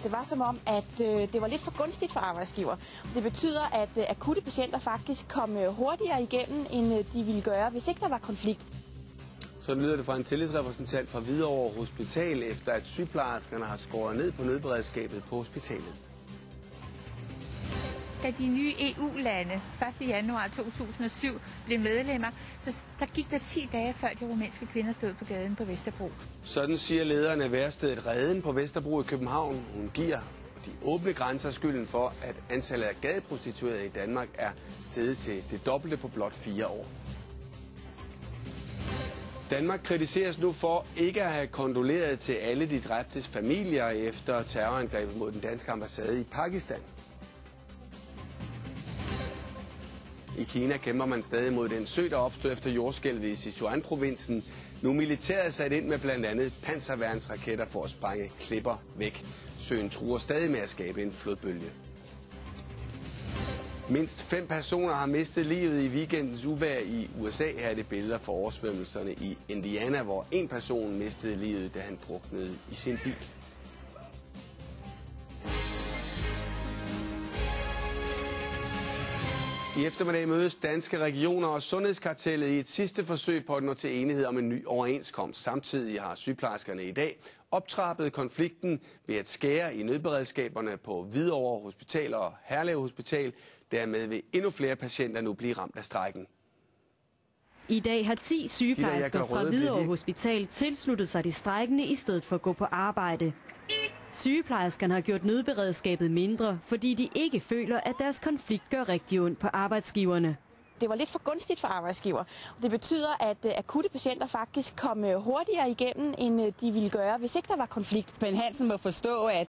det var som om, at det var lidt for gunstigt for arbejdsgiver. Det betyder, at akutte patienter faktisk kom hurtigere igennem, end de ville gøre, hvis ikke der var konflikt. Så lyder det fra en tillidsrepræsentant fra Hvidovre Hospital, efter at sygeplejerskerne har skåret ned på nødberedskabet på hospitalet. Da de nye EU-lande 1. januar 2007 blev medlemmer, så der gik der 10 dage før de rumænske kvinder stod på gaden på Vesterbro. Sådan siger lederen af værstedet Reden på Vesterbro i København. Hun giver de åbne grænser skylden for, at antallet af gadeprostituerede i Danmark er steget til det dobbelte på blot 4 år. Danmark kritiseres nu for ikke at have kondoleret til alle de dræbtes familier efter terrorangrebet mod den danske ambassade i Pakistan. I Kina kæmper man stadig mod den sø, der opstod efter jordskælvet i Sichuan-provinsen. Nu er militæret sat ind med blandt andet panserværnsraketter for at sprænge klipper væk. Søen truer stadig med at skabe en flodbølge. Mindst 5 personer har mistet livet i weekendens uvejr i USA. Her er det billeder fra oversvømmelserne i Indiana, hvor en person mistede livet, da han druknede i sin bil. I eftermiddag mødes Danske Regioner og Sundhedskartellet i et sidste forsøg på at nå til enighed om en ny overenskomst. Samtidig har sygeplejerskerne i dag optrappet konflikten ved at skære i nødberedskaberne på Hvidovre Hospital og Herlev Hospital. Dermed vil endnu flere patienter nu blive ramt af strejken. I dag har 10 sygeplejersker fra Hvidovre Hospital tilsluttet sig de strejkende i stedet for at gå på arbejde. Sygeplejerskerne har gjort nødberedskabet mindre, fordi de ikke føler, at deres konflikt gør rigtig ondt på arbejdsgiverne. Det var lidt for gunstigt for arbejdsgiver. Det betyder, at akutte patienter faktisk kom hurtigere igennem, end de ville gøre, hvis ikke der var konflikt. Men Hansen må forstå, at